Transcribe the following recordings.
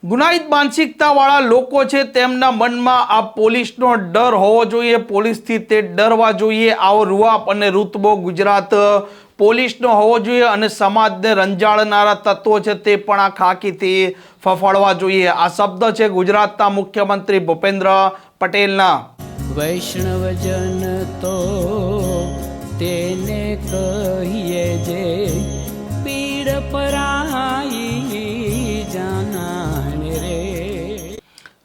ગુનાહિત માનસિકતાવાળા લોકો છે તેમના મનમાં આ પોલીસનો ડર હોવો જોઈએ, પોલીસથી તે ડરવા જોઈએ. આવો રૂઆપ અને રૂતબો ગુજરાત પોલીસનો હોવો જોઈએ અને સમાજને રંજાડનારા તત્વો છે તે પણ આ ખાકીથી ફફાડવા જોઈએ. આ શબ્દ છે ગુજરાતના મુખ્યમંત્રી ભૂપેન્દ્ર પટેલના. વૈષ્ણવજન તો તેને કહીએ જે પીડ પરાઈ જાનાને રે.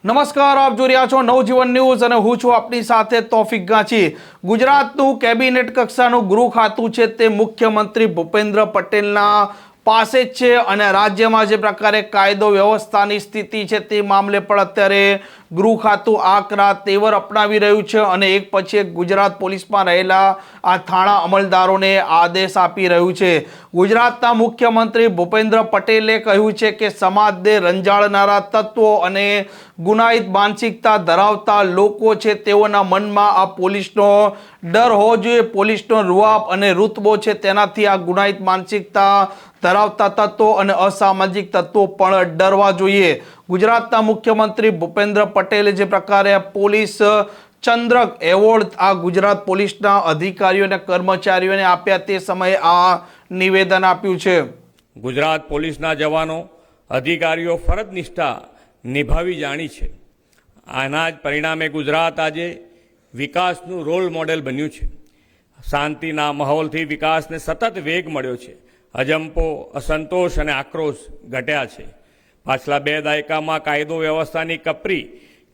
નમસ્કાર, આપ જોઈ રહ્યા છો નવજીવન ન્યૂઝ અને હું છું આપની સાથે તોફિક ગાંચી. ગુજરાતનું કેબિનેટ કક્ષાનું ગૃહ ખાતું છે તે મુખ્યમંત્રી ભૂપેન્દ્ર પટેલના પાસે જ છે અને રાજ્યમાં જે પ્રકારે કાયદો વ્યવસ્થાની સ્થિતિ છે તે મામલે પણ અત્યારે ગૃહ ખાતું આકરા તેવર અપનાવી રહ્યું છે અને એક પછી એક ગુજરાત પોલીસમાં રહેલા આ થાણા અમલદારોને આદેશ આપી રહ્યું છે. ગુજરાતના મુખ્યમંત્રી ભૂપેન્દ્ર પટેલે કહ્યું છે કે સમાજને રંજાડનારા તત્વો અને ગુનાહિત માનસિકતા ધરાવતા લોકો છે તેઓના મનમાં આ પોલીસનો ડર હોવો જોઈએ, પોલીસનો રૂઆબ અને રૂતબો છે તેનાથી આ ગુનાહિત માનસિકતા ધરાવતા તત્વો અને અસામાજિક તત્વો પણ ડરવા જોઈએ. ગુજરાતના મુખ્યમંત્રી ભૂપેન્દ્ર પટેલે જે પ્રકારે પોલીસ ચંદ્રક એવોર્ડ આ ગુજરાત પોલીસના અધિકારીઓ અને કર્મચારીઓને આપ્યા તે સમયે આ નિવેદન આપ્યું છે. ગુજરાત પોલીસના જવાનો અધિકારીઓ ફરજ નિષ્ઠા નિભાવી જાણી છે. આના જ પરિણામે ગુજરાત આજે વિકાસનું રોલ મોડેલ બન્યું છે. શાંતિના માહોલથી વિકાસને સતત વેગ મળ્યો છે. અજંપો, અસંતોષ અને આક્રોશ ઘટ્યા છે. પાછલા 2 દાયકામાં કાયદો વ્યવસ્થાની કપરી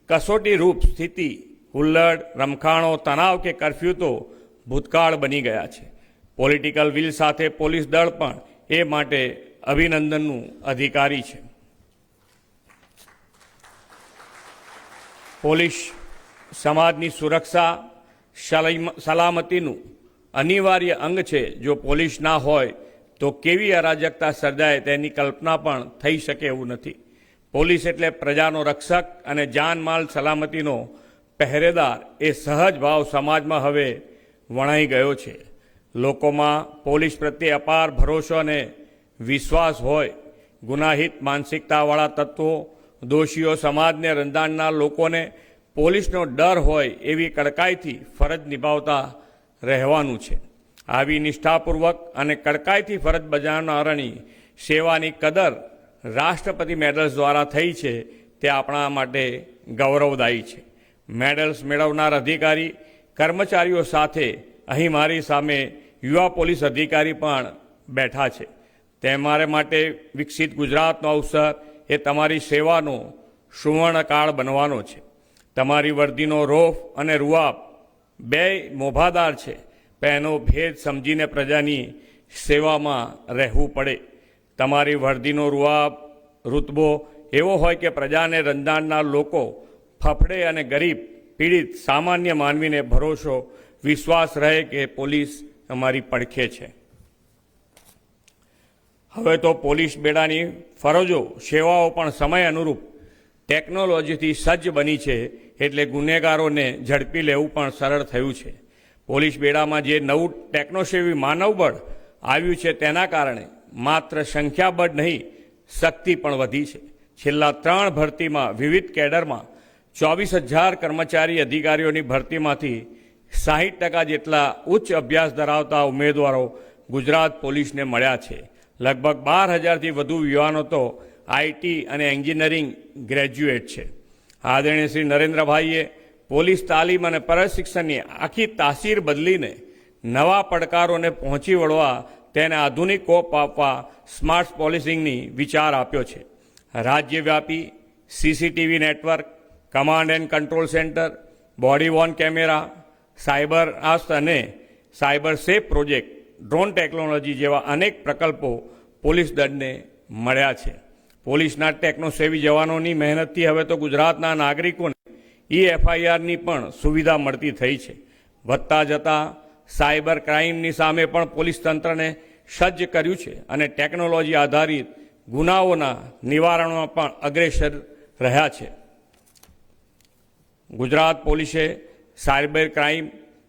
કસોટી રૂપ સ્થિતિ, હુલ્લડ, રમખાણો, તણાવ કે કરફ્યુ તો ભૂતકાળ બની ગયા છે. પોલિટિકલ વિલ સાથે પોલીસ દળ પણ એ માટે અભિનંદનનું અધિકારી છે. પોલીસ સમાજની સુરક્ષા સલામતીનું અનિવાર્ય અંગ છે. જો પોલીસ ના હોય તો કેવી અરાજકતા સર્જાય તેની કલ્પના પણ થઈ શકે એવું નથી. પોલીસ એટલે પ્રજાનો રક્ષક અને જાનમાલ સલામતીનો પહેરેદાર એ સહજ ભાવ સમાજમાં હવે વણાઈ ગયો છે. લોકોમાં પોલીસ પ્રત્યે અપાર ભરોસો અને વિશ્વાસ હોય. ગુનાહિત માનસિકતાવાળા તત્વો, દોષીઓ, સમાજને રંજાડનાર લોકોને પોલીસનો ડર હોય એવી કડકાઈથી ફરજ નિભાવતા રહેવાનું છે. આવી નિષ્ઠાપૂર્વક અને કડકાઈથી ફરજ બજાવનારાની સેવાની કદર રાષ્ટ્રપતિ મેડલ્સ દ્વારા થઈ છે તે આપણા માટે ગૌરવદાયી છે. મેડલ્સ મેળવનાર અધિકારી કર્મચારીઓ સાથે અહીં મારી સામે યુવા પોલીસ અધિકારી પણ બેઠા છે. તમારે માટે વિકસિત ગુજરાતનો અવસર એ તમારી સેવાનો સુવર્ણકાળ બનવાનો છે. તમારી વર્દીનો રોફ અને રૂઆબ બેય મોભાદાર છે. એનો ભેદ સમજીને પ્રજાની સેવામાં રહેવું પડે. તમારી વર્દીનો રૂઆબ, રૂતબો એવો હોય કે પ્રજાને રંજાડનાર લોકો ફફડે અને ગરીબ, પીડિત, સામાન્ય માનવીને ભરોસો, વિશ્વાસ રહે કે પોલીસ અમારી પડખે છે. હવે તો પોલીસ બેડાની ફરજો, સેવાઓ પણ સમય અનુરૂપ ટેકનોલોજીથી સજ્જ બની છે એટલે ગુનેગારોને ઝડપી લેવું પણ સરળ થયું છે. પોલીસ બેડામાં જે નવું ટેકનોસેવી માનવબળ આવ્યું છે તેના કારણે માત્ર સંખ્યાબળ નહીં, શક્તિ પણ વધી છે. છેલ્લા 3 ભરતીમાં વિવિધ કેડરમાં 24,000 કર્મચારી અધિકારીઓની ભરતીમાંથી 60% જેટલા ઉચ્ચ અભ્યાસ ધરાવતા ઉમેદવારો ગુજરાત પોલીસને મળ્યા છે. લગભગ 12,000થી વધુ યુવાનો તો આઈટી અને એન્જિનિયરિંગ ગ્રેજ્યુએટ છે. આદરણીય શ્રી નરેન્દ્રભાઈએ પોલીસ તાલીમ અને પ્રશિક્ષણની આખી તાસીર બદલીને નવા પડકારોને પહોંચી વળવા તેને આધુનિક કોપ આપવા સ્માર્ટ પોલીસિંગની વિચાર આપ્યો છે. રાજ્યવ્યાપી CCTV network, command and control centre, body worn camera, cyber આસ્ત અને cyber safe project, drone technology જેવા અનેક પ્રકલ્પો પોલીસ દળને મળ્યા છે. પોલીસના ટેકનોસેવી જવાનોની મહેનતથી હવે તો ગુજરાતના નાગરિકોને FIRની પણ સુવિધા મળતી થઈ છે. વધતા જતા સાયબર ક્રાઇમની સામે પણ પોલીસ તંત્રને સજ્જ કર્યું છે અને ટેકનોલોજી આધારિત ગુનાઓના નિવારણમાં પણ અગ્રેસર રહ્યા છે. ગુજરાત પોલીસે સાયબર ક્રાઇમ,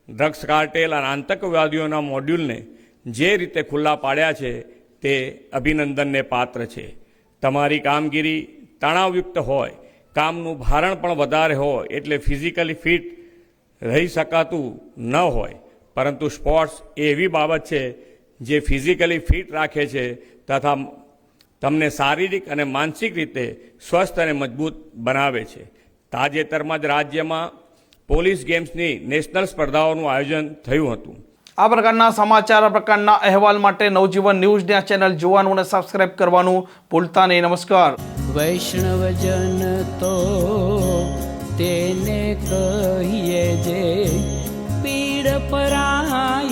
ડ્રગ્સ કાર્ટેલ અને આતંકવાદીઓના મોડ્યુલને જે રીતે ખુલ્લા પાડ્યા છે તે અભિનંદનને પાત્ર છે. તમારી કામગીરી તણાવયુક્ત હોય, કામનું ભારણ પણ વધારે હોય, એટલે ફિઝિકલી ફિટ રહી શકાતું ન હોય. પરંતુ સ્પોર્ટ્સ એ એવી બાબત છે જે ફિઝિકલી ફિટ રાખે છે તથા તમને શારીરિક અને માનસિક રીતે સ્વસ્થ અને મજબૂત બનાવે છે. તાજેતરમાં જ રાજ્યમાં પોલીસ ગેમ્સની નેશનલ સ્પર્ધાઓનું આયોજન થયું હતું. આ પ્રકારના સમાચાર, આ પ્રકારના અહેવાલ માટે નવજીવન ન્યૂઝની આ ચેનલ જોવાનું અને સબસ્ક્રાઇબ કરવાનું ભૂલતા નહીં. નમસ્કાર. વૈષ્ણવજન તો તેને કહીએ જે પીડ પરાય.